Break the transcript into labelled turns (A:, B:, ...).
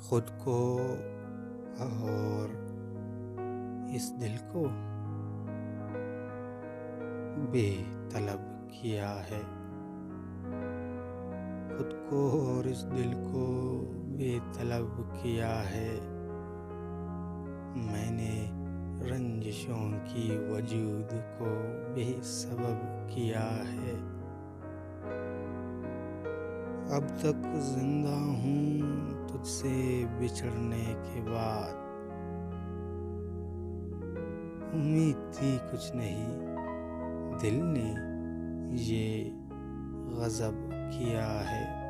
A: खुद को और इस दिल को बेतलब किया है। खुद को और इस दिल को बेतलब किया है। मैंने रंजिशों की वजूद को बेसबब किया है। अब तक जिंदा हूँ तुझसे बिछड़ने के बाद। उम्मीद थी कुछ नहीं, दिल ने ये गजब किया है।